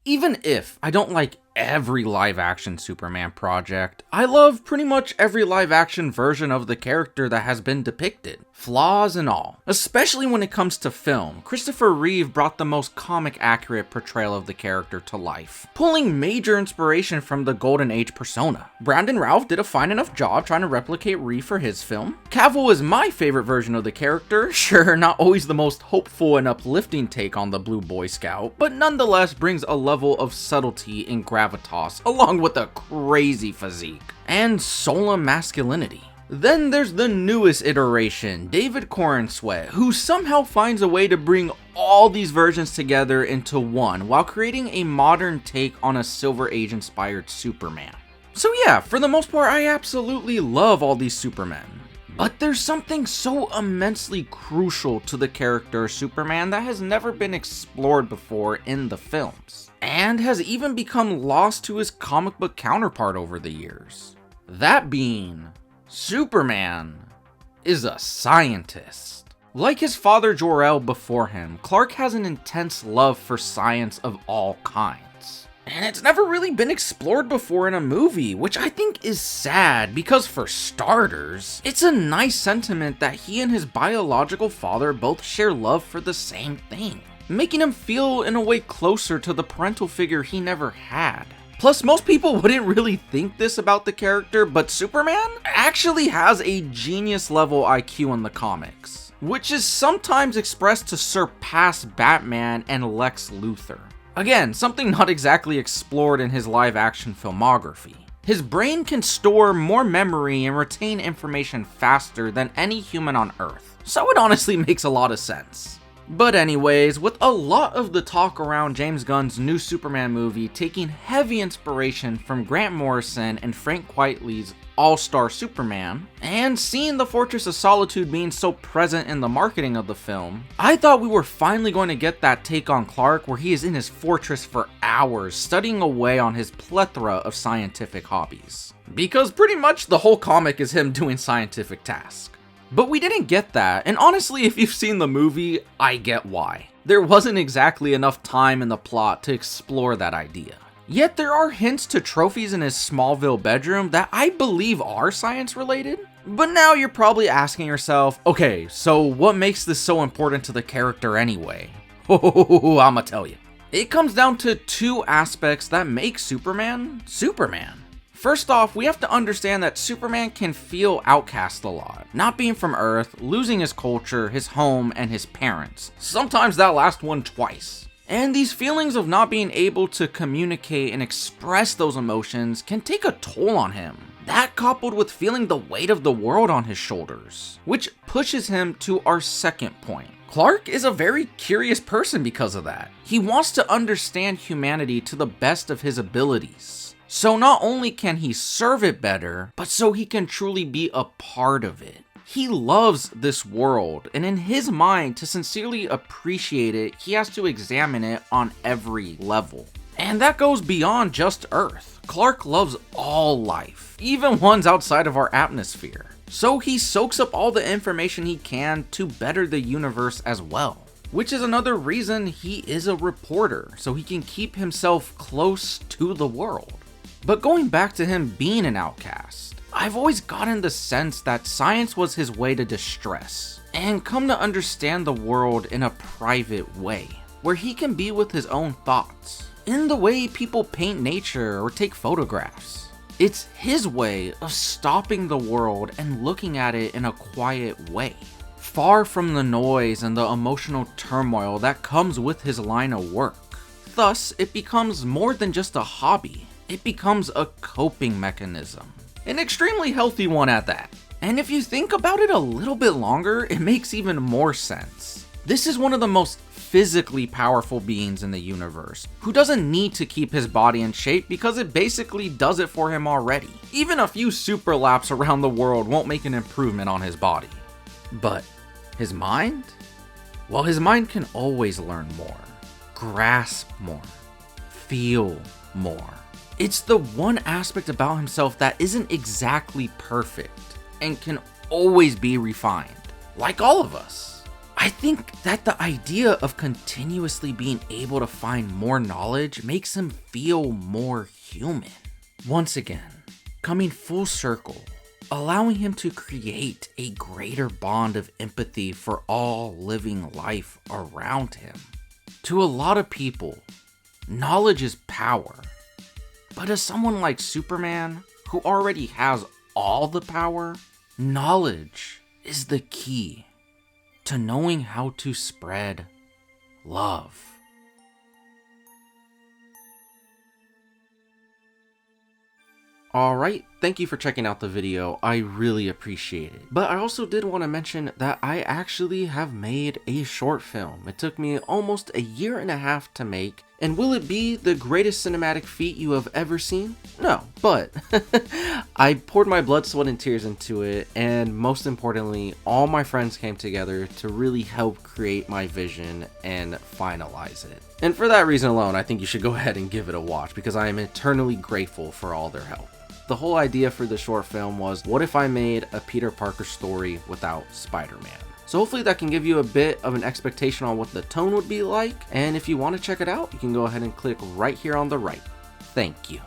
Even if I don't like every live-action Superman project, I love pretty much every live-action version of the character that has been depicted, flaws and all. Especially when it comes to film, Christopher Reeve brought the most comic-accurate portrayal of the character to life, pulling major inspiration from the Golden Age persona. Brandon Routh did a fine enough job trying to replicate Reeve for his film. Cavill is my favorite version of the character, sure, not always the most hopeful and uplifting take on the Blue Boy Scout, but nonetheless brings a level of subtlety and gravitas along with a crazy physique and solemn masculinity. Then there's the newest iteration, David Corenswet, who somehow finds a way to bring all these versions together into one while creating a modern take on a Silver Age inspired Superman. So yeah, for the most part, I absolutely love all these Supermen. But there's something so immensely crucial to the character Superman that has never been explored before in the films, and has even become lost to his comic book counterpart over the years. That being, Superman is a scientist. Like his father Jor-El before him, Clark has an intense love for science of all kinds. And it's never really been explored before in a movie, which I think is sad because for starters, it's a nice sentiment that he and his biological father both share love for the same thing, making him feel in a way closer to the parental figure he never had. Plus, most people wouldn't really think this about the character, but Superman actually has a genius level IQ in the comics, which is sometimes expressed to surpass Batman and Lex Luthor. Again, something not exactly explored in his live-action filmography. His brain can store more memory and retain information faster than any human on Earth, so it honestly makes a lot of sense. But anyways, with a lot of the talk around James Gunn's new Superman movie taking heavy inspiration from Grant Morrison and Frank Quitely's All-Star Superman, and seeing the Fortress of Solitude being so present in the marketing of the film, I thought we were finally going to get that take on Clark where he is in his fortress for hours studying away on his plethora of scientific hobbies. Because pretty much the whole comic is him doing scientific tasks. But we didn't get that, and honestly, if you've seen the movie, I get why. There wasn't exactly enough time in the plot to explore that idea. Yet there are hints to trophies in his Smallville bedroom that I believe are science related. But now you're probably asking yourself, okay, so what makes this so important to the character anyway? I'ma tell you. It comes down to two aspects that make Superman, Superman. First off, we have to understand that Superman can feel outcast a lot, not being from Earth, losing his culture, his home, and his parents. Sometimes that last one twice. And these feelings of not being able to communicate and express those emotions can take a toll on him. That coupled with feeling the weight of the world on his shoulders, which pushes him to our second point. Clark is a very curious person because of that. He wants to understand humanity to the best of his abilities. So not only can he serve it better, but so he can truly be a part of it. He loves this world, and in his mind, to sincerely appreciate it, he has to examine it on every level. And that goes beyond just Earth. Clark loves all life, even ones outside of our atmosphere. So he soaks up all the information he can to better the universe as well. Which is another reason he is a reporter, so he can keep himself close to the world. But going back to him being an outcast, I've always gotten the sense that science was his way to distress, and come to understand the world in a private way, where he can be with his own thoughts, in the way people paint nature or take photographs. It's his way of stopping the world and looking at it in a quiet way, far from the noise and the emotional turmoil that comes with his line of work. Thus, it becomes more than just a hobby. It becomes a coping mechanism. An extremely healthy one at that. And if you think about it a little bit longer, it makes even more sense. This is one of the most physically powerful beings in the universe, who doesn't need to keep his body in shape because it basically does it for him already. Even a few super laps around the world won't make an improvement on his body. But his mind? Well, his mind can always learn more, grasp more, feel more. It's the one aspect about himself that isn't exactly perfect and can always be refined, like all of us. I I think that the idea of continuously being able to find more knowledge makes him feel more human. Once again, coming full circle, allowing him to create a greater bond of empathy for all living life around him. To a lot of people, knowledge is power. But as someone like Superman, who already has all the power, knowledge is the key to knowing how to spread love. Alright, thank you for checking out the video, I really appreciate it. But I also did want to mention that I actually have made a short film. It took me almost a year and a half to make, and will it be the greatest cinematic feat you have ever seen? No, but I poured my blood, sweat, and tears into it, and most importantly, all my friends came together to really help create my vision and finalize it. And for that reason alone, I think you should go ahead and give it a watch, because I am eternally grateful for all their help. The whole idea for the short film was, what if I made a Peter Parker story without Spider-Man? So hopefully that can give you a bit of an expectation on what the tone would be like, and if you want to check it out, you can go ahead and click right here on the right. Thank you.